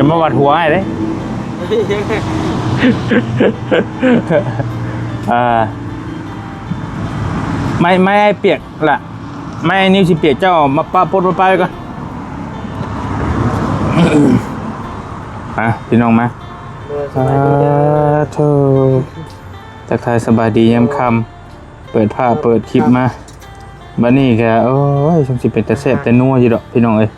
จะมาวัดหัวให้เด้ไม่ให้เปียกล่ะไม่ให้นิ้วสิเปียกเจ้ามาป้าปดมาไปก่อนพี่น้องมาโธ่ทักทายสบายดียามค่ำเปิดผ้าเปิดคลิปมาบัดนี้แกโอ้ยสงสิเป็นแต่แซ่บแต่นัวอยู่ดอกพี่น้องเอ้ย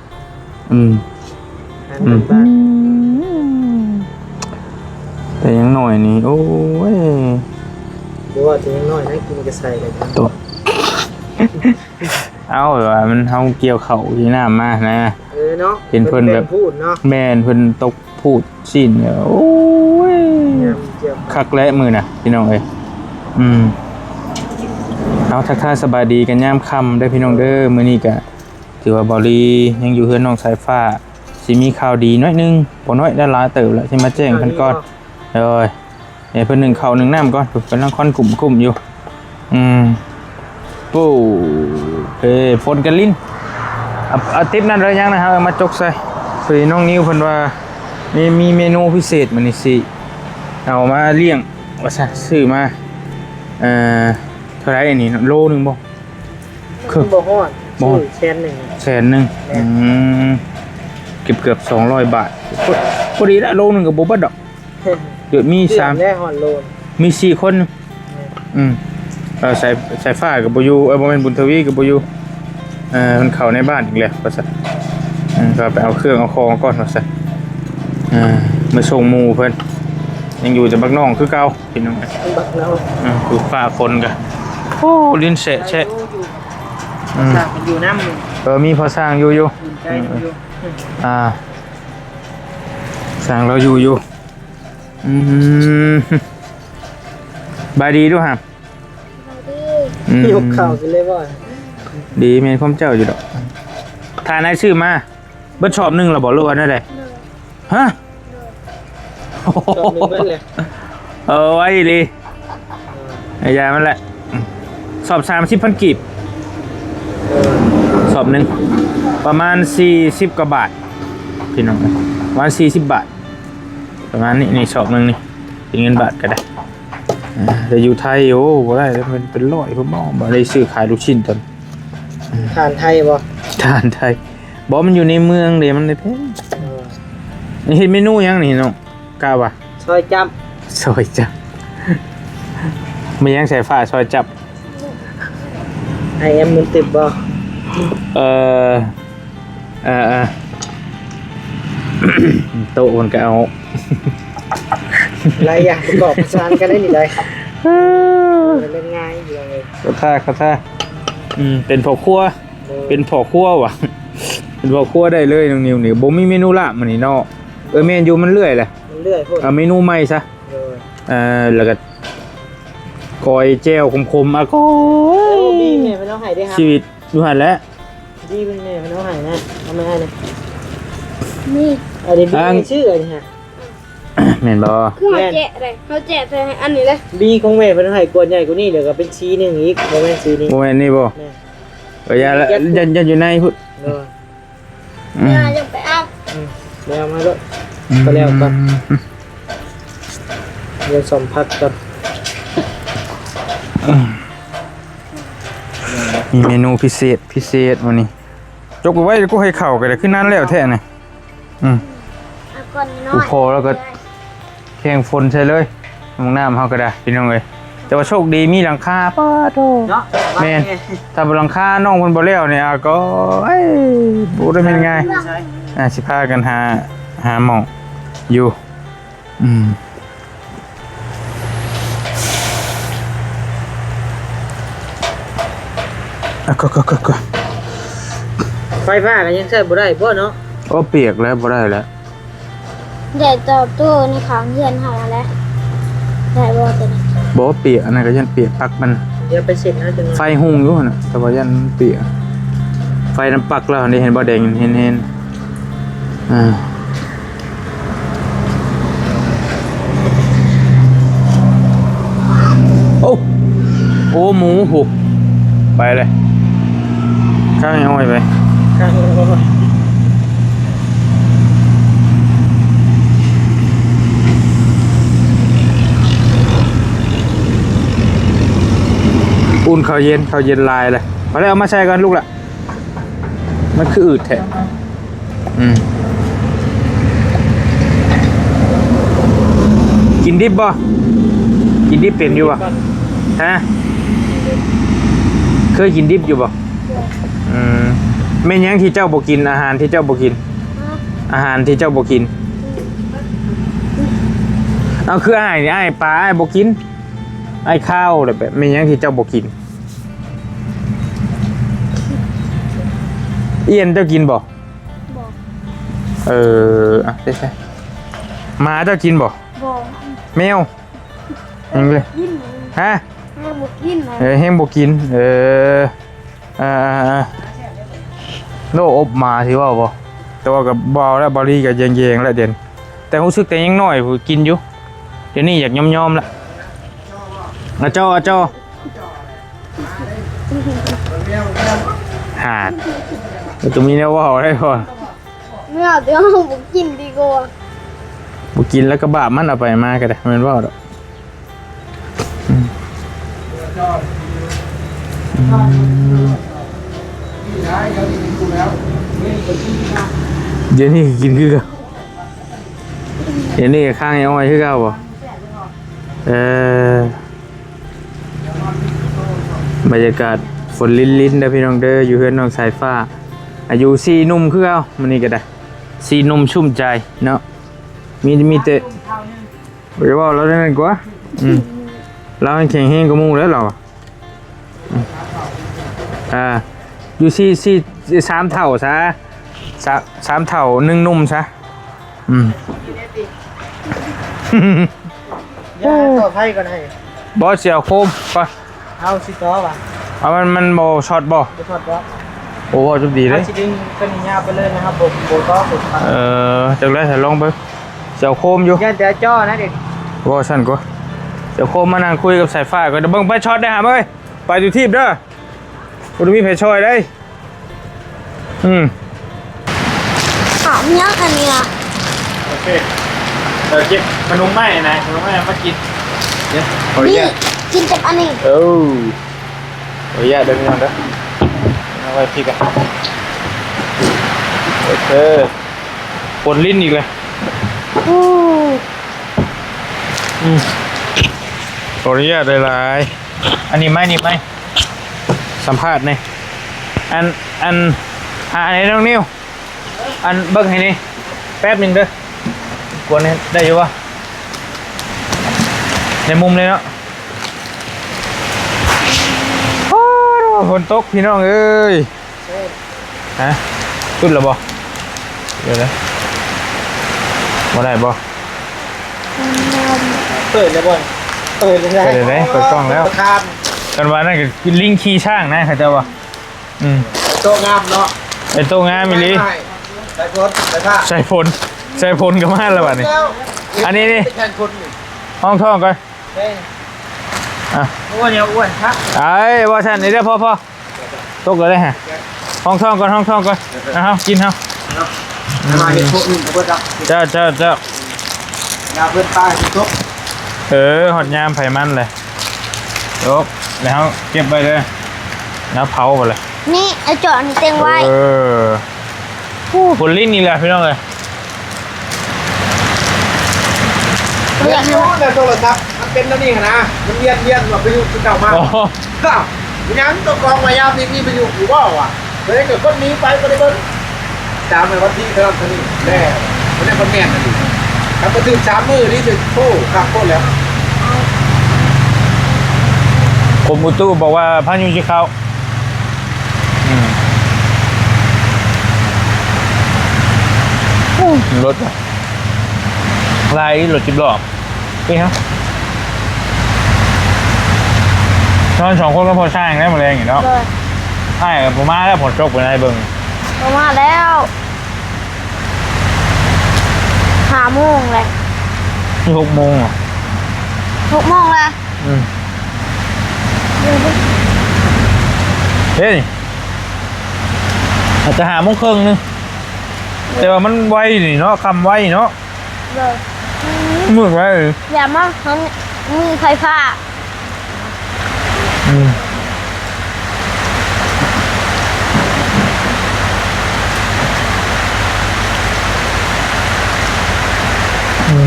แต่ยังหน่อยนี่โอ้ยดูว่าจะยังน้อยนะกินกระใส่เลยครับตัวเอาว่ามันเฮาเกี่ยวเข่าที่น้ำมานะเนาะเห็นเพิ่นแบบพูดเนาะแม่นเพิ่นตกพูดสิ้นโอ้ยคักและมือน่ะพี่น้องเอ้ยเอาทักทายสบายดีกันยามค่ำได้พี่น้องเด้อมื้อนี้ก็ถือว่าบ่ลียังอยู่เฮือนน้องสายฟ้าสิมีข่าวดีน้อยนึงบ่น้อยได้หลายเติบแล้วสิมาแจ้งเพิ่นก่อนเด้อเพิ่นนึ่งข้าวนึ่งน้ำก่อนกำลังค่อนกลุ่มอยู่ปูฝนกันลิ้นเอาติ๊บนั่นเลยยังนะครับมาจกใส่พอดีน้องนิ้วเพิ่นว่ามีเมนูพิเศษมื้อนี้สิเอามาเลี้ยงว่าซะซื้อมาเท่าไหร่อันนี้โลนึงบ่คือบ่ฮอด100,000เกือบ200 บาทพอดีละโลนึงก็บ่เบิดดอกเดี๋ยวมี3ได้ฮอดโลมี4คนสายฟ้ากับบ่อยู่บ่แม่นบุญทวีกับบ่อยู่มันเข้าในบ้านอีกแล้วว่าซั่นก็ไปเอาเครื่องเอาของก่อนว่าซั่นมาส่งหมู่เพิ่นยังอยู่แต่บักน้องคือเก่าพี่น้องบักน้องคือฟ้าคนก็โอ้ลิ้นแฉะสร้างอยู่นำมีพอสร้างอยู่สร้างเราอยู่บายดีด้วยฮะยกข่าวกันเลยว่าดีเมนข้อมเจ้าอยู่ดอกทานได้ชื่อมาเบิร์ดชอบนึงเราบอกลูกอันนั่นเลยฮะชอบนึงเบิร์ดเลยไว้ดีไอ้ยามันแหละสอบ30,000 กีบสอบหนึ่งประมาณ40 กว่าบาทพี่น้องประมาณ40 บาทประมาณนี้สอบหนึ่งนี่เป็นเงินบาทก็ได้แต่อยู่ไทยโอ้บ่ได้มันเป็นร้อยผมบ่ได้ซื้อขายลูกชิ้นตอนทานไทยบ่ทานไทยบ่มันอยู่ในเมืองเด้มันได้แพงนี่เฮ็ดเมนูยังนี่น้องกล้าว่ะซอยจับมันยังใส่ฟ้าซอยจับไอเอ็มมันติดบ่โต๊ะมันก็เอาอะไรอย่างประกอบประสานกันได้นี่ได้เป็นง่ายอย่างเลยเขาท่าเป็นพ่อครัวว่ะเป็นพ่อครัวได้เลยน้องนิวนี่บ่มีเมนูละมันนี่เนาะเมนูมันเรื่อยแหละพุ่นเอาเมนูใหม่ซะแล้วก็กอยแจ่วคมๆก้อยดีแม่ไม่ต้องหายได้ครับชีวิตอยู่หั่นแล้วดีเป็นแม่ไม่ต้องหายนะทำไมให้นะนี่อันนี้บีชื่ออะไรฮะแม่นบ่คือเขาแจกเลยเขาแจกใส่อันนี้เลยบีของแม่เป็นไห้กวนใหญ่กว่านี้เดี๋ยวก็เป็นชี้หนึ่งอีกโมเมนต์ชี้นี้โมเมนต์นี่บ่อย่ายันอยู่ในพุทธยังไปเอาแล้วมาด้วยก็แล้วกันเดี๋ยวสัมผัสกันมีเมนูพิเศษวันนี้จกไว้ก็ให้เข่ากันเลยขึ้นนั่นแล้วแท้นี่พอแล้วก็แข่งฝนใช่เลยมองน้ำเขาก็ได้พี่น้องเลยแต่ว่าโชคดีมีหลังคาป้าโตแม่ถ้าบนหลังคาน้องคนบ่เลี้ยวเนี่ยก็บูได้เป็นไงสิพากันหาหมองอยู่ก็ไฟฟ้ากันยังใช้บ่ได้พ่อเนาะก็เปียกแล้วบ่ได้แล้วเดี๋ยวจอบตู้ในของเย็นหาแล้วได้บ่ตัวนี้บ่เปียกอันนั้นก็ยันเปียกปักมันเดี๋ยวไปเสร็จนะจังไฟหุงอยู่น่ะแต่ว่ายันเปียกไฟน้ำปักแล้วนี่เห็นบ่แดงเห็นโอ้หมูหูไปเลยข้างห้อยไป อุ่นข้าวเย็นลายเลยมาแล้วเอามาใส่กันลูกละมันคืออืดแท้กินดิบบ่กินดิบเป็นอยู่บ่ฮะเคยกินดิบอยู่บ่แม่นยังที่เจ้าบ่กินอาหารที่เจ้าบ่กินอาหารที่เจ้าบ่กินเอาคืออ้ายนี่อ้ายปลาอ้ายบ่กินอ้ายข้าวแบบแม่นยังที่เจ้าบ่กินเอียนเจ้ากินบ่อ่ะใช่หมาเจ้ากินบ่แมวยังเลยฮะแห้งบ่กินแห้งบ่กินโลอบมาสิว่าบ่แต่ว่ากับบ่แล้วบริกับแยงๆแล้วเด่นแต่รู้สึกแต่ยังน้อยผู้กินอยู่เดี๋ยวนี้อยากยอมๆละอาเจ้าหาตัวมีแนวว่าได้พอไม่เอาเดี๋ยวผมกินดีกว่าบุกินแล้วก็บาปมันเอาไปมาก็ได้มันว่าดอกเดี๋ยวนี้กินคือกันเดี๋ยวนี้ข้างยังไงคือเก่าบ่บรรยากาศฝนลิ้นๆนะพี่น้องเด้ออยู่เฮือนน้องสายฟ้าอายุ4 นุ่มคือเก่ามันนี่ก็ได้4 นุ่มชุ่มใจเนาะมีแต่เดี๋ยวว่าเราได้นั่นกว่าเราแข็งแห้งก็มุ่งแล้วเราอยู่3 เท่าซะ3 เท่า1 นุ่มซะย่าต่อไพ่ก่อนให้บอสเสียวโคมป่ะเอาสิต่อป่ะเอามันโบช็อตบ่ช็อตบ่โอ้จุดดีเลยชิดึงเป็นยาวไปเลยนะครับผมโบต่อสุดจากแรกจะลองไปเสียวโคมอยู่ย่าจะจ่อนะเด็กบอสั่นก็เสียวโคมมานั่งคุยกับสายฟ้าก็จะเบิ่งไปช็อตได้หาเว้ยไปอยู่ทีบเด้อคุณมีเพชรช่วยได้หอมยักษ์อันนี้อ่ะโอเคเก็บขนมไหมนะขนมไหมมากินนี่กินจากอันนี้โอ้ยเดินยังเด้อเอาไว้พี่กันโอเคปนลิ้นอีกเลยขออนุญาตหลายๆอันนี้ไม่สัมภาษณ์นี่อันนี้น้องนิวอันเบิ้งให้นี่แป๊บนึงเด้อกวนได้อยู่ปะในมุมเลยเนาะฝนตกพี่น้องเอ้ยฮะขึ้นหรือบ่เดี๋ยวนะบ่ได้บ่เปิดเลยบ่เปิดเลยได้เปิดกล้องแล้วกันว่านั่นคือลิงขี่ช่างนะเขาจะว่าโตงามเนาะไอโตงามมิลิใส่ฝนกับมาแล้วบัดนี้อันนี้นี่ห้องท่องก่อนอ้วนเนี่ยอ้วนครับว่าฉันนี่เด้อพ่อตกเลยได้ฮะห้องท่องก่อนเอากินเอามาเห็นพวกนุ่มเพื่อนเจ้ายาเพื่อนตายทุกหอดยามไผ่มันเลยยกแล้วเก็บไปเลยแล้วเผาไปเลยนี่เอาจอดนี่เต็งไว้ผลลิ้นนี่แหละพี่น้องเลยอยากรู้แต่โทรศัพท์มันเป็นแล้วนี่นะมันเวียนแบบไปอยู่ที่เก่ามากก็ยังตัวกองมายามนี่ไปอยู่อยู่ว่าว่ะเลยเกิดคนนี้ไปก็ได้เบิ้ลตามไปวันที่เท่านี้แน่ไม่ได้คนแม่นนี่ถ้าไปถึง3 มื้อนี่จะโค้ข้ามโค้แล้วผมอุตุบอกว่าพายุจะเข้ารถลายรถจิบล้อนี่ครับนอน2 คนก็พอช่างได้หมดเลยอย่างนี้เนาะใช่ผมมาแล้วผลจบไปไหนเบิ้งผมมาแล้ว5 โมงเลยนี่6 โมงเหรอ6 โมงเลยเฮ้ยอาจจะ5 โมงครึ่งนึงแต่ว่ามันไวนี่เนาะคำไวเนาะมืดไว้อย่ามามันมีไฟฟ้า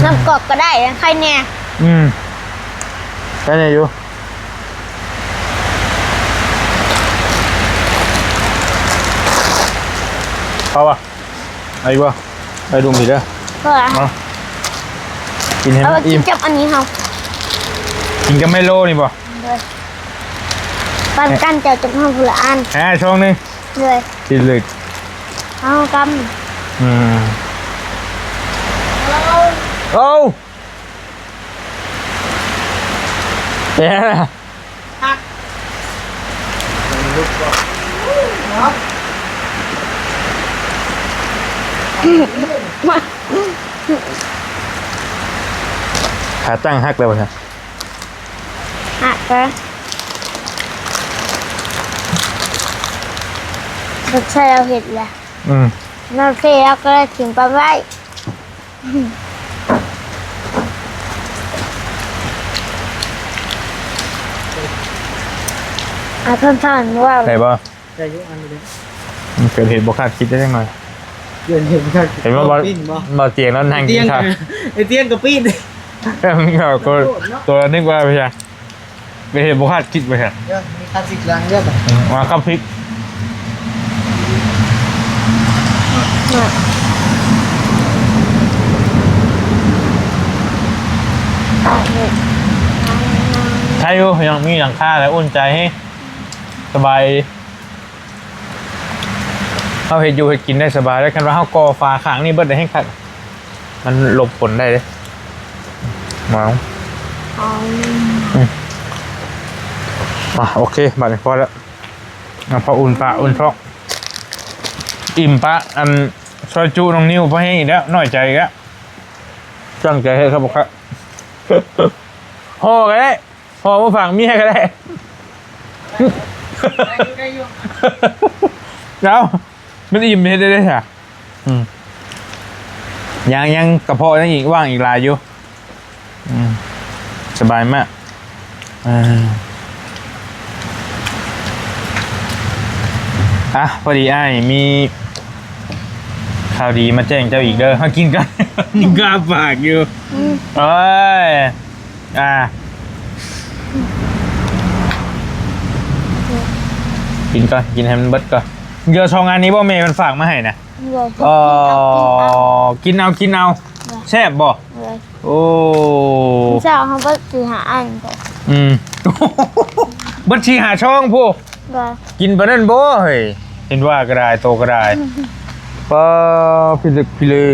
น้ำกอกก็ได้ใครเนี่ย ได้เลยอยู่เอาป่ะไอ้ป่ะไปดูมีเด้อ ก็อะ เอากินให้ เอา มัน กิ อิ่ น ม กับอันนี้เขา กินกับไมโลนี่ป่ะ เลยปันกันจะจุกห้องพละอัน ช่องนึง เลย กินเลย เอาก โอ้เดี๋ยวนะ ำมา ขาตั้งฮักเลยป่ะ อ่ะไปรสชาติเราเห็นแหละน้ำเสียแล้วก็เลยถึงไปไว้เพิ่มท่านว่า ได้ป่ะ ได้ยุอันนี้ เกิดเหตุบกคาดคิดได้ยังไง เห็นเห็นว่าบอเตียงแล้วนั่งกินข้าว ไอเตียงกับปีน มึงเอาตัวนึกว่าไปใช่เป็นเหตุบกคาดคิดไปใช่ มีคลาสสิกลังเยอะแบบ มาข้าวพริกใช่อยู่ยังมีหลังคาแล้วอุ่นใจให้สบายเขาเห็ดอยู่เห็ดกินได้สบายแล้วกันว่าเขากอฟ้าขางนี่เบิดได้ให้ขัดมันหลบฝนได้เลยมาโอเคบัดนี้พอแล้วพออุ่นปะอุ่นท้องอิ่มปะอันซอยจูน้องนิ้วพอให้อีกแล้วหน่อยใจอีกแล้วตั้งใจให้ครับบอกครับห่อก็ได้ห่อมาฝั่งเมียก็ได้แล้วมันอิ่มเฮ็ดได้ใช่ยังกระเพาะยังอีกว่างอีกลายอยู่สบายมากพอดีไอ้มีข่าวดีมาแจ้งเจ้าอีกเด้อมากินกันนี่กาปากอยู่เอ้ยกินก่อนกินให้มันเบิดก่อนเดี๋ยวช่องงานนี้บ่เมย์มันฝากมาให้นะกินเอาแซ่บบ่โอ้เจ้าเขาก็คือหาอันก่อนบัญชีหาช่องผู้กินปะนั่นบ่เฮ้ยเห็นว่าก็ได้โตก็ได้ป้าพิลึกพิลือ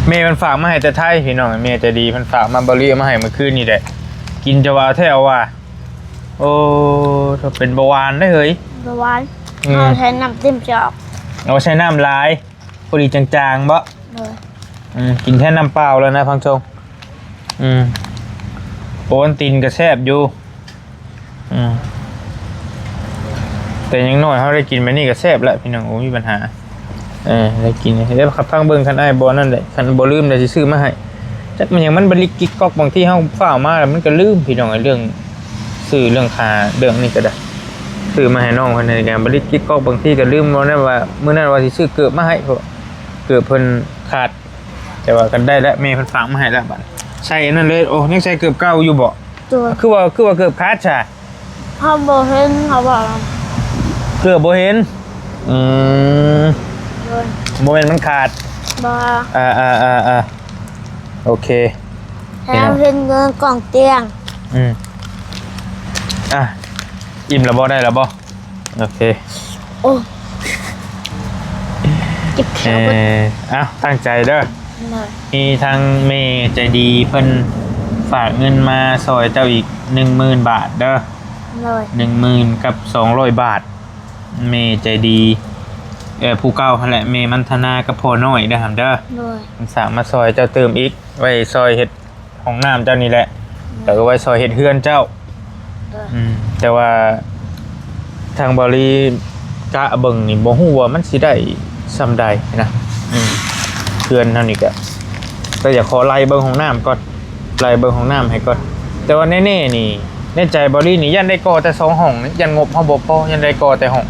เมย์มันฝากมาให้แต่ไทยพี่น้องเมย์จะดีมันฝากมาบริมาให้เมื่อคืนนี่แหละกินจะว่าแท้ว่าโอ้ถ้าเป็นเบาหวานได้เฮ้ยเบาหวานเอาใช้น้ำจิ้มจอกเอาใช้น้ำลายพอดีจางๆบ่กินแค่น้ำเปล่าแล้วนะพังชงโปนตินกระแซบอยู่แต่ยังน้อยเขาได้กินไปนี่กระแซบแล้วพี่น้องโอ้มีปัญหาได้กินได้ขับพังเบิ้งคันไอ้บอนั่นแหละคันบอลืมได้ซื้อมาให้จักมันอย่างมันบริกิกก๊อกบางที่เขาฝ้ามาแล้วมันก็ลืมพี่น้องเรื่องซื้อเรื่องคาเรื่องนี้ก็ได้ซื้อมาให้น้องคนในการบริกิกก๊อกบางที่ก็ลืมว่านั่นว่าเมื่อนั้นว่าที่ซื้อเกือบมาให้เกือบเพิ่นขาดแต่ว่ากันได้แล้วเมย์เพิ่นฝากมาให้แล้วบัดใช่นั่นเลยโอ้ยังใส่เกือบเก่าอยู่บ่คือว่าเกือบขาดจ้ะเขาบอกเห็นเขาบอกเกือบบ่เห็นโมเมนต์มันขาดบ่โอเคแล้วเห็นเงินกล่องเตียงอิ่มแล้วบ่ได้แล้วบ่โอเคโอ้จิบแขวตั้งใจเด้อมีทางเมย์ใจดีเพิ่นฝากเงินมาซอยเจ้าอีก 10,000 บาทเด้อ10,000 กับ 200 บาทเมย์ใจดีผู้เก่าหั่นแหละเมย์มันธนากับพ่อน้อยเด้อหั่นเด้อมันสามมาซอยเจ้าเติมอีกไว้ซอยเฮ็ดห้องน้ำเจ้านี่แหละแต่ก็ไว้ซอยเฮ็ดเฮือนเจ้าแต่ว่าทางบริกะเบิ่งนี่บ่ฮู้ว่ามันสิได้ส่ำใดนะเฮือนเท่านี้ก็อยากขอไล่เบิ่งห้องน้ำก่อนไล่เบิ่งห้องน้ำให้ก่อนแต่ว่าแน่ๆนี่ในใจบรินี่ยันได้ก่อแต่2ห้องยันงบเฮาบ่พอยันได้ก่อแต่ห้อง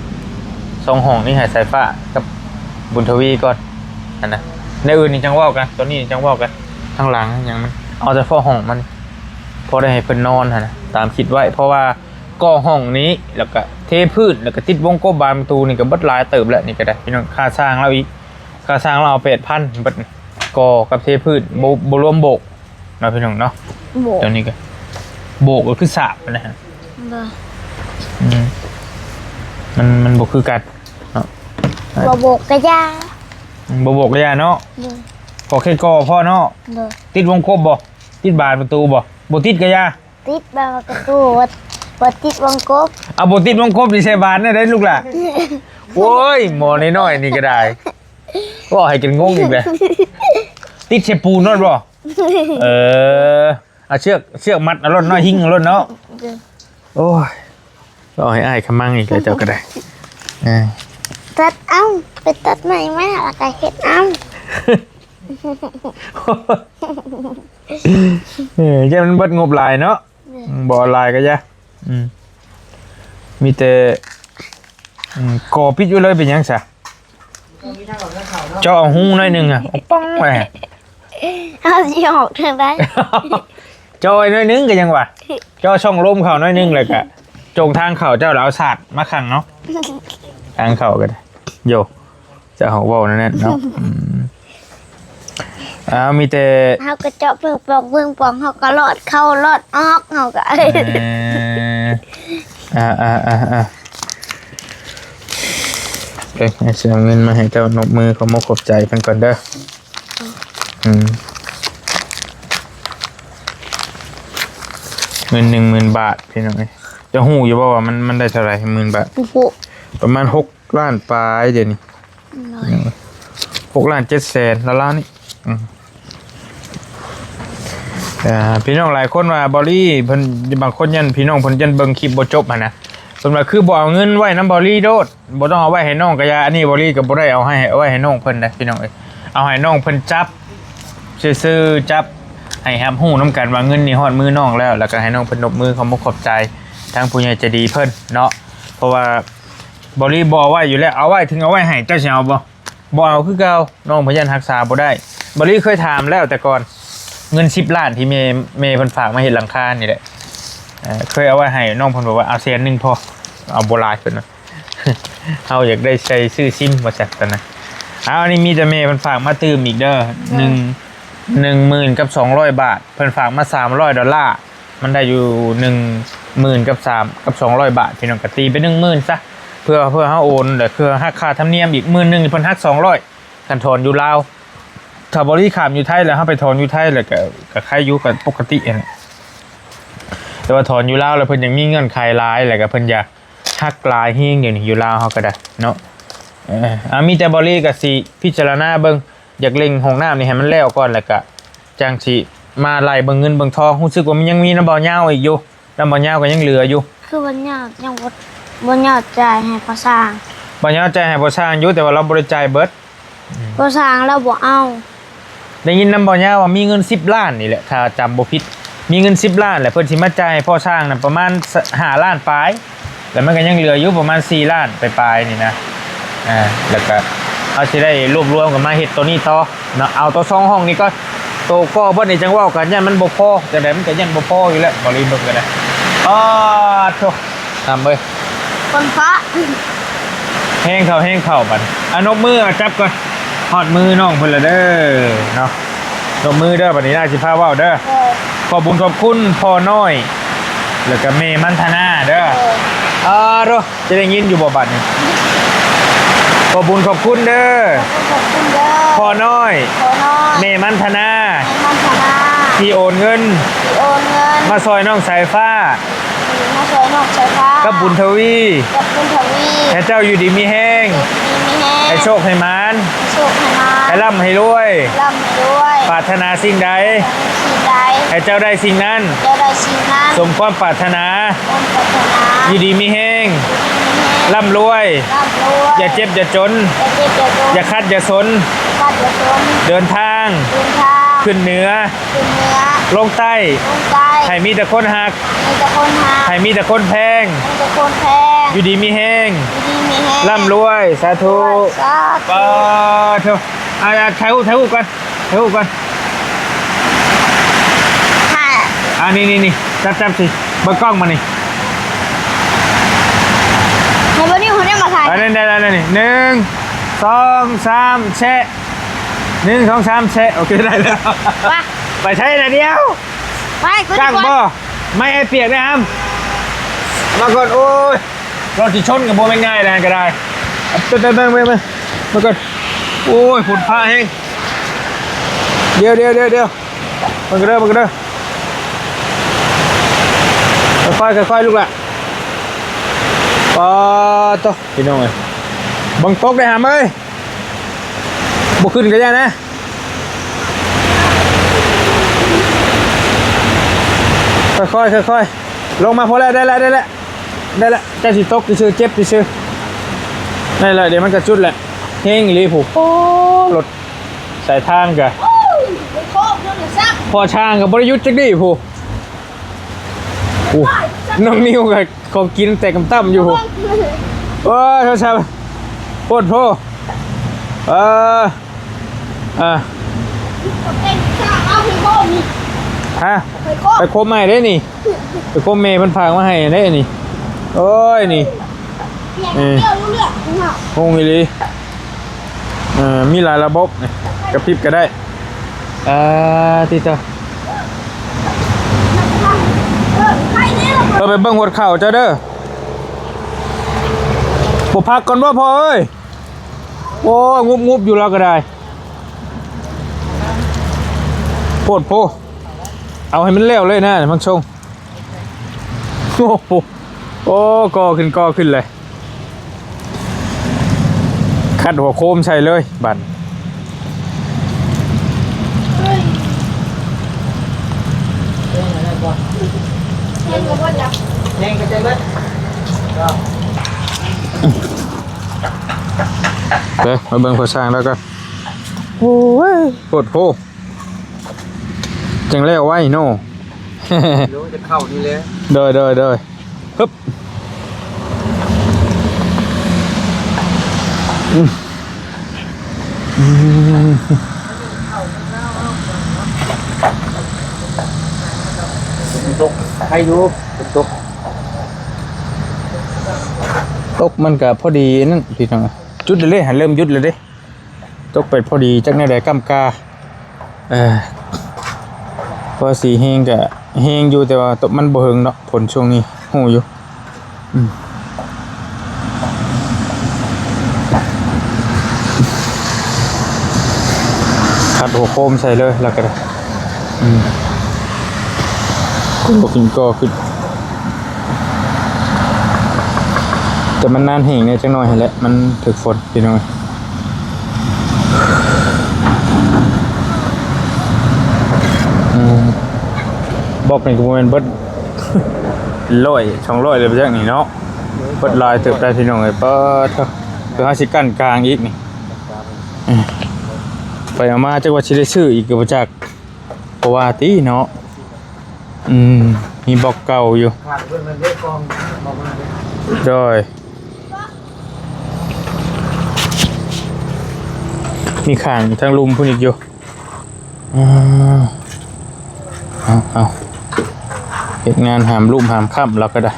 2ห้องนี่ให้สายฟ้ากับบุญทวีก่อนอันนะ ในอื่นนี่จังว่ากันตัวนี้จังว่ากันทางหลังอย่างมันเอาแต่พอห้องมันพอได้ให้เพิ่นนอนฮะนะตามคิดไว้เพราะว่าก่อห้องนี้แล้วก็เทพื้นแล้วก็ติดวงกบบานประตูนี่ก็เบิดหลายเติบแล้วนี่ก็ได้พี่น้องค่าสร้างเราอีกค่าสร้างเราเอา8,000เบิดก่อกับเทพื้นบ่รวมโบกเนาะพี่น้องเนาะ โบก เดี๋ยวนี้ก็โบกก็คือสาบนะฮะ เลย มันบ่คือกันเนาะ บ่โบกกระยา บ่โบกเลยเนาะ เลย ก็แค่ก่อพ่อเนาะ เลย ติดวงกบบ่ติดบานประตูบ่ติดกะยา ติดบางประตูวัดติดวงกบ เอาบ่ติดวงกบดิใส่บานได้ลูกล่ะโอ้ยหมอน้อยๆนี่ก็ได้ว่าให้กันงงอีกเลยติดเชปูนนั่นบ่เอาเชือกมัดเอารถน้อยหิ้งเอารถเนาะโอ้ยก็ให้อ้ายขมังอีกแล้วเจ้าก็ได้ ตัดเอาไปตัดใหม่มาแล้วก็เฮ็ดเอา เจ้ามันเบิดงบหลายเนาะบ่หลายก็ยะมีแต่ก่อปิดอยู่เลยเป็นหยังซะเจ้าเอาหูหน่อยหนึงอ่ะเอาปังไว้ เอาสิออกทางใด จอยหน่อยนึงก็ยังวะเจ้าช่องลมเขาหน่อยนึงเลยกะจงทางเขาเจ้าแล้วเอาศาสตร์มาขังเนาะทางเขาก็ได้โยจะเอาเว้านั่นเนาะมีแต่ เฮาก็เจาะเบิ่งปองเฮาก็ลอดเข้าลอดออกเฮาก็เอ้ยเสียเงินมาให้เจ้านกมือเขามาขอบใจเพิ่นก่อนเด้อเงิน10,000 บาทพี่น้องเอ้ยจะหู้อยู่บ่ว่ามันได้เท่าไหร่10,000 บาทประมาณ6 ล้านปลายเดี๋ยวนี้6 ล้าน7 แสนแล้วนี่พี่น้องหลายคนว่าบอลี่เพิ่นบางคนยันพี่น้องเพิ่นยันเบิ่งคลิปบ่จบหั่นนะส่วนว่าคือบ่เอาเงินไว้นำบอลี่โดดบ่ต้องเอาไว้ให้น้องก็อย่าอันนี้บอลี่ก็บ่ได้เอาให้ไว้ให้น้องเพิ่นนะพี่น้องเอ้ยเอาให้น้องเพิ่นจับซื่อๆจับให้รับรู้นํกันว่าเงินนี่ฮอดมือน้องแล้วก็ให้น้องเพิ่นนบมือเขามาขอบใจทางผู้ใหญ่ใจดีเพิ่นเนาะเพราะว่าบอลี่บ่เอาไว้อยู่แล้วเอาไว้ถึงเอาไว้ให้เจ้าสิเอาบ่เอาคือเก่าน้องเพิ่นยันรักษาบ่ได้บอลี่เคยถามแล้วแต่ก่อนเงิน10 ล้านที่เมย์เพิ่นฝากมาเฮ็ดหลังคานี่แหละเคยเอาไว้ให้น้องเพิ่นบอกว่าเอาแสนนึงพอเอาบ่หลายเพิ่นน่ะ เฮาอยากได้ใช้ซื้อซิมว่าจักตอนนั้นอันนี้มีแต่เมย์เพิ่นฝากมาตื่มอีกเด้อ10,000กับ200 บาทเพิ่นฝากมา$300มันได้อยู่10,000กับ200 บาทพี่น้องก็ตีไป10,000ซะเพื่อเฮาโอนแล้วคือหักค่าธรรมเนียมอีก10,000นึงเพิ่นหัก200คันถอนอยู่ลาวถ้าบริขามอยู่ไทยแล้วเขาไปถอนอยู่ไทยแล้วก็ใครอยู่กับปกติเองแต่ว่าถอนอยู่ลาวแล้วเพิ่นยังมีเงื่อนไขหลายแล้วก็เพิ่นอยากฮักลายเฮงอยู่นี่อยู่ลาวเขาก็ได้เนาะมีแต่บริก็สิพิจารณาเบิ่งอยากเล็งห้องน้ำนี่ให้มันแล้วก่อนแล้วก็จังสิมาไล่เบิ่งเงินเบิ่งทองรู้สึกว่ามันยังมีน้ำบ่อยาวอีกอยู่น้ำบ่อยาวก็ยังเหลืออยู่คือบ่ยาวยังบ่ยาวจ่ายให้พ่อสร้างบ่ยาวจ่ายให้พ่อสร้างอยู่แต่ว่าเราบ่ได้จ่ายเบิดพ่อสร้างเราบ่เอาได้ยินน้ำบ่อยาวว่ามีเงิน10 ล้านนี่แหละถ้าจำบ่ผิดมีเงิน10 ล้านแหละเพิ่นสิมาจ่ายให้พ่อสร้างน่ะประมาณ5 ล้านปลายแล้วมันก็ยังเหลืออยู่ประมาณ4 ล้านปลายๆนี่นะแล้วก็เอาสิได้รวบรวมกันมาเฮ็ดตัวนี้ต่อเนาะเอาตัว2ห้องนี้ก็โตก็บ่ได้จังเว้ากันยันมันบ่พอแต่ได้มันก็ยันบ่พออยู่แล้วบ่รีบเบิ่งก็ได้โธ่ทำเอ้ยคนฟ้าแห้งเข้าบัดนกมือจับก่อนฮอดมือน้องเพิ่นละเด้อเนาะนกมือเด้อบัดนี้น่าสิพาเว้าเด้อขอบคุญขอบคุณพ่อน้อยแล้วก็เมมันธนาเด้อโธ่จะได้ยินอยู่บ่บัดนี้ขอบคุญขอบคุณเด้อพ่อน้อยเมมันธนาที่โอนเงินมาซอยน้องสายฟ้ากับบุญทวีให้เจ้าอยู่ดีมีแห้งให้โชคให้มานให้ร่ำให้รวยปรารถนาสิ่งใดให้เจ้าได้สิ่งนั้นสมความปรารถนาอยู่ดีมีแห้งร่ำรวยอย่าเจ็บอย่าจนอย่าคัดอย่าสนเดินทางขึ้นเหนือลงใต้ให้มีแต่คนหักให้มีแต่คนแพงอยู่ดีมีแห้งร่ำรวยสาธุปาธุ ถ่ายรูปกันค่ะนี่จับสิเบิกกล้องมานี่ ในวันนี้คุณได้มาถ่าย ได้นี่1 2 3แชะ1 2 3แชะโอเคได้แล้วไปใช้หน่อยเดียว ไปกู จ้างบ่ไม่ให้เปียกนะครับมาก่อนโอ้ยรถที่ชนกับโบไม่ง่ายนะก็ได้เดินมาก่อนโอ้ยฝุ่นผ้าแห้งเดี๋ยวมันก็เด้อค่อยลูกละปอต่อพี่น้องเอ้ยบังตกได้หามเอ้ยบุกขึ้นกันยังนะค่อยลงมาพอแล้วได้แล้วจะสิตกซื่อเจ็บซื่อได้เลยเดี๋ยวมันจะจุดแหละเฮงรีผูกโอ้รถสายทางกะพอช่างกับบริยุทธ์จักดีผูน้องนิ้วกับของกินแต่กำตั้มอยู่ผูโอ้ยชาวโคตรโพฮะไปโคมใหม่ได้นี่ไปโคมเมย์พันพางมาให้ได้นี่โอ้ยนี่งงเลยมีหลายระบบกระพริบก็ได้ที่เจ้าไปเบิ่งหัวเข่าเจ้าเด้อปพักก่อนว่าพอเอ้ยโอ้งุบอยู่แล้วก็ได้โพดโพเอาให้มันเร็วเลยนะมันชงโอ้โหกอขึ้นเลยคัดหัวโคมใช่เลยบั่นแห้งกระจายเบิด เดี๋ยวมาเบิ่งพอสร้างแล้วก็โอ้ยปวดโพจังแล้วไว้โน่รู้จะเข้านี่เลยเดยฮึบตกให้ดูตกมันกับพอดีนั่นพี่น้องจุดเลยหันเริ่มยุดเลยดิตกไปพอดีจักแนวใดกำกาพอสีแห้งกะแห้งอยู่แต่ว่าตกมันบ่เฮิงเนาะผลช่วงนี้หูอยู่ขัดหัวโคมใส่เลยแล้วก็ได้ขึ้นก็ขึ้นแต่มันนานแห้งเนี่ยจังหน่อยแหละมันถึกฝนพี่น้องบอกเป็นกระบวนเบิด100-200เลยไปจากนี่เนาะเบิดลายเติบได้พี่น้องเลยเปิดเถอะคือ50กั้นกลางอีกนี่ไปเอามาจักว่าสิได้ซื้ออีกก็บ่จักเพราะว่าติเนาะมีบอกเก่าอยู่โดยมีข่างทางลุมพุ่นอีกอยู่เอาเหตุงานหามลุ่มหามค่ำเราก็ได้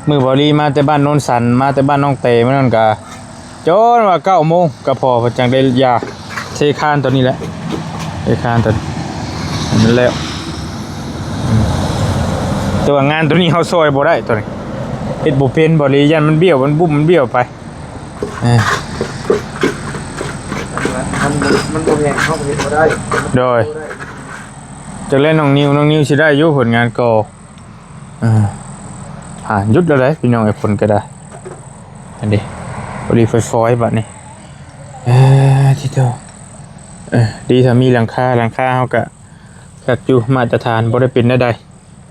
มือบรีมาแต่บ้านโนนสันมาแต่บ้านน้องเตมานั่นกะจนว่า9 โมงก็พอจังได้ยาเทคานตัวนี้แหละเทคานตัวนั้นแล้วตัวงานตัวนี้เขาซอยบ่ได้ตัวนี้เฮ็ดบ่เป็นบ่ลียันมันเบี้ยวมันบุ้มมันเบี้ยวไปมันบ่แห้งเข้าไปเฮ็ดบ่ได้โดยจะเล่นน้องนิวสิได้อยู่ผลงานก่อผ่านยุดแล้วเลยพี่น้องไอ้ผลก็ได้อันนี้บริไฟฟ้อยบัดนี้ที่เดียวดีถ้ามีหลังคาเขาก็จัดอยู่มาตรฐานบ่ได้เป็นได้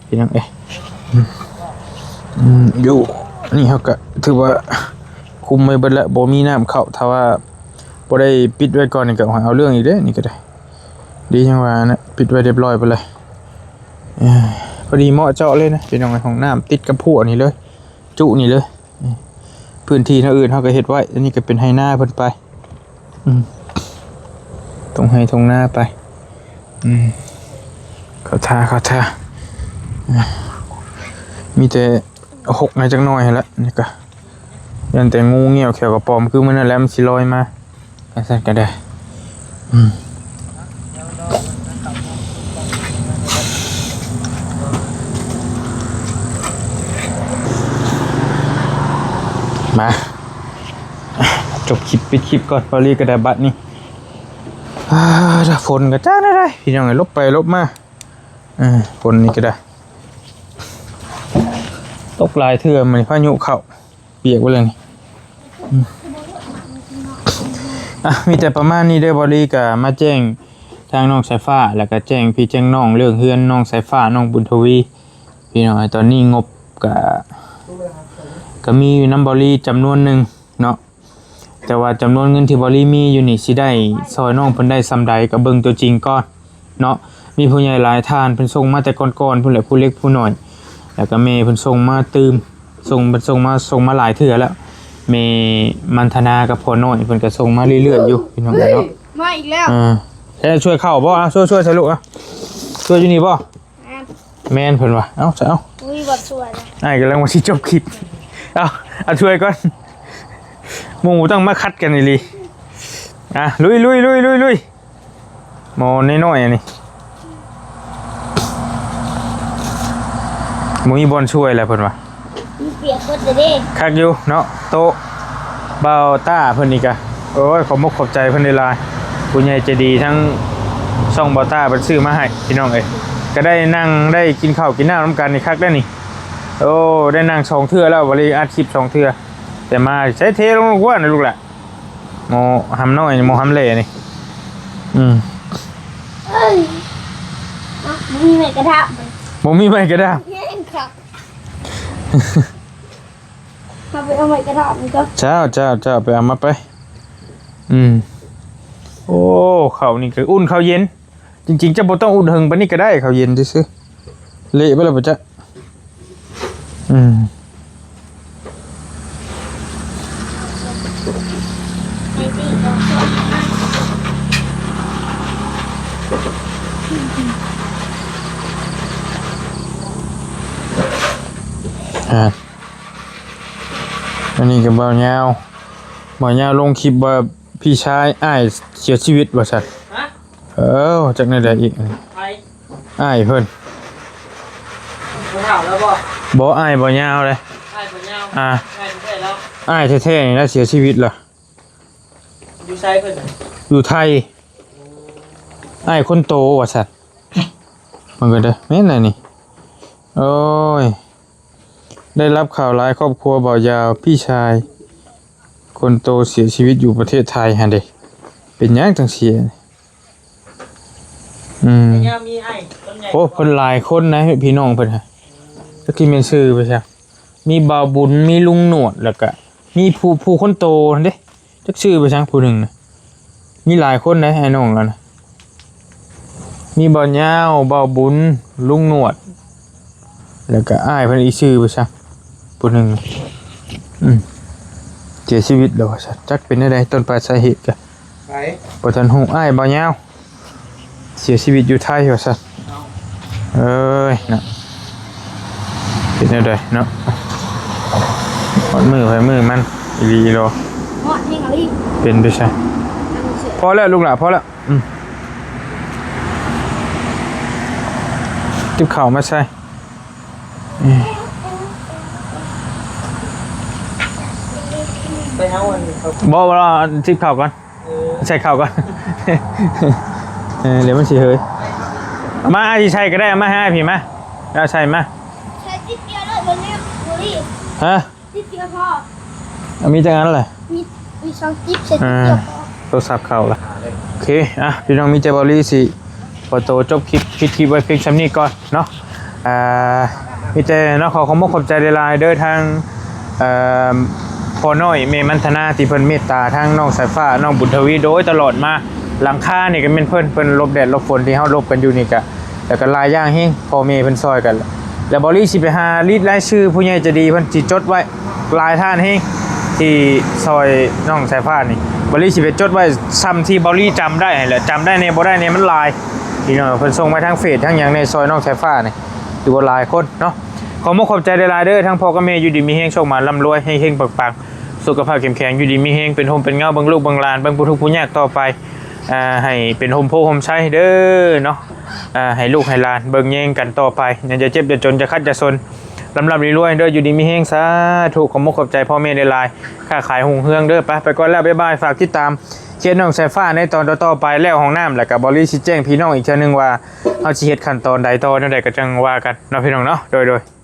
พี่น้องอยู่นี่เขาก็ถือว่าคุมไม่เบิดแล้วบ่มีน้ำเข้าถ้าว่าบ่ได้ปิดไว้ก่อนนี่ก็เอาเรื่องอีกเด้นี่ก็ได้ดีจังว่านะปิดไว้เรียบร้อยไปเลยพอดีเหมาะเจาะเลยนะพี่น้องในห้องน้ำติดกับผัวนี่เลยจุนี่เลยพื้นที่ทางอื่นเขาก็เฮ็ดไว้อันนี้ก็เป็นไฮหน้าเพิ่นไป ตรงให้ตรงหน้าไปเขาท่ามีแต่หกในจังน้อยแล้วนี่ก็ยันแต่งูเงี้ยวแขวกระปอมคือมันนั่นแหละมันสิลอยมาสั่นก็ได้มาจบคลิปปิดคลิปก่อนพอรีกระดาษบัตรนี่ฝนก็จ้าได้พี่น้องไงลบไปลบมาฝนนี่ก็ได้ตกลายเถื่อมันพายุเข้าเปียกไปเลยนี่มีแต่ประมาณนี้ได้บริกะมาแจ้งทางน้องสายฟ้าแล้วก็แจ้งพี่แจ้งน้องเรื่องเฮือนน้องสายฟ้าน้องบุญทวีพี่น้องตอนนี้งบก็มีน้ำบริจำนวนหนึ่งเนาะแต่ว่าจำนวนเงินที่บริมีอยู่นี่สิได้ซอยน้องเพิ่นได้ซำใดกับเบิ่งตัวจริงก่อนเนาะมีผู้ใหญ่หลายท่านเพิ่นส่งมาแต่ก่อนๆผู้ใหญ่ผู้เล็กผู้น้อยแล้วก็เมย์เพิ่นส่งมาตืมส่งมาหลายเทื่อแล้วเมย์มันธนากับพ่อน้อยเพิ่นก็ส่งมาเรื่อยๆอยู่พี่น้องเนาะมาอีกแล้วแค่ช่วยเข้าบ่ช่วยใส่ลูกช่วยอยู่นี่บ่แม่นเพิ่นว่าเอาอุ้ยบ่ช่วยนะกำลังว่าสิจบคลิปเอาช่วยก่อนหมูต้องมาคัดกันนี่ลุยหมอน้อยๆนี่มีบอลช่วยอะไรเพิ่นวะมีเปียกเพิ่นเด้คักอยู่เนาะโตเบาต้าเพิ่นนี่กะโอ้ยขอบใจเพิ่นหลายผู้ใหญ่ใจดีทั้งช่องเบาต้าเพิ่นซื้อมาให้พี่น้องเอ้ยก็ได้นั่งได้กินข้าวกินน้ำร่วมกันนี่คักได้นี่โอ้ได้นั่ง2เทื่อแล้ววันนี้อัดคลิป2เทื่อแต่มาใช้เทลงกว่านะลูกแหละโมหำน้อยโมหำเล่นี่มีไม้กระดาษมีไม้กระดาษมาไปเอาไม้กระดาษมันก็เจ้าไปเอามาไปโอ้เขานี่คืออุ่นเขาเย็นจริงๆจะบ่ต้องอุ่นหึงปานนี้ก็ได้เขาเย็นซื่อเละไปแล้วบ่จ๊ะอันนี้ก็บ่าวยาวลงคลิปว่าพี่ชายอ้ายเสียชีวิตว่าซั่นจากไหนได้อีกอ้ายเพิ่นบ่อ้ายบ่ยาวเลยอ้ายแท้ๆนี่แล้วเสียชีวิตล่ะอยู่ไสเพิ่นอยู่ไทยอ้ายคนโตว่าซั่นมันก็ได้แม่นน่ะนี่โอ้ยได้รับข่าวร้ายครอบครัวบ่าวยาวพี่ชายคนโตเสียชีวิตอยู่ประเทศไทยฮะเด้เป็นหยังจังเสียโอ้เพิ่นหลายคนนะพี่น้องเพิ่นฮะจักสิแม่นชื่อไปซะมีบ่าวบุญมีลุงหนวดแล้วก็มีผู้คนโตนั่นเด้จักชื่อไปซะผู้หนึ่งนะมีหลายคนนะไอ้น้องแล้วนะมีบ่าวยาวบ่าวบุญลุงหนวดแล้วก็อ้ายเพิ่นอีชื่อไปซะผู้หนึ่งเสียชีวิตแล้วว่าจักเป็นได้ต้นปลายสาเหตุกะบ่ทันฮู้อ้ายบ่ยาวเสียชีวิตอยู่ไทยว่าซั่นเอ้ยนะเป็นได้เนาะหอดมือมันอีหลีโลฮอดแฮงอะลิเป็นไปใช่พอแล้วลูกหล่ะพอแล้วติบข้าวมาใส่ไปเอาอันบ่ติบข้าวก่อนใส่ข้าวก่อนเดี๋ยวมันสิเฮ้ยมาสิใส่ก็ได้มาให้พี่มาแล้วใส่มาใส่ติดเดียวเลยบ่เนี่ยบ่รีบฮะติดเดียวพอมีจังนั้นแหละมี2จิ๊บใส่ติดเดียวพอโทรศัพท์เข้าละโอเคพี่น้องมีใจบริสิพอโตจบคลิปไว้เพียงชั้นนี้ก่อนเนาะมีใจเนาะขอบใจหลายๆเด้อทางพ่อน้อยเมมันธนาที่เพิ่นเมตตาทางน้องสายฟ้าน้องบุญทวีโดยตลอดมาหลังคานี่ก็เป็นเพิ่นลบแดดลบฝนที่เฮาลบกันอยู่นี่ก็แล้วก็ลายย่างเฮงพ่อแม่เพิ่นซอยกันแล้วบริสิไปหาลิดรายชื่อผู้ใหญ่ใจดีเพิ่นสิจดไว้ลายท่านเฮงที่ซอยน้องสายฟ้านี่ บริสิไปจดไว้ซ้ำที่บริจำได้แหละจำได้ในบ่ได้ในมันลายพี่น้องเพิ่นส่งมาทางเฟซทั้งอย่างในซอยน้องสายฟ้านี่อยู่บ่หลายคนเนาะขอมขอบใจหลายๆเด้อทั้งพ่อกับแม่อยู่ดีมีเฮงโชคมาร่ำรวยให้เฮงปังๆสุขภาพเข้มแข็งอยู่ดีมีเฮงเป็นโฮมเป็นเงาเบิ่งลูกเบิ่งหลานเบิ่งผู้ทุกข์ผู้ยากต่อไปให้เป็นโฮมโพโฮมใช้เด้อเนาะให้ลูกให้หลานเบิ่งแยงกันต่อไปอย่าจะเจ็บจะจนจะคัดจะซนลำรวยเด้ออยู่ดีมีเฮงสาธุขอมขอบใจพ่อแม่หลายๆค้าขายหุ่งเฮืองเด้อไปก่อนแล้วบ๊ายบายฝากติดตามเชียร์น้องสายฟ้าในตอนต่อไปแล้วห้องน้ำแล้วก็บริสิแจ้งพี่น้องอีกเทื่อนึงว่าเฮาสิเฮ็ดขั้นตอนใดต่อแนวใดก็จังว่ากันเนาะพี่น้องเนาะโดย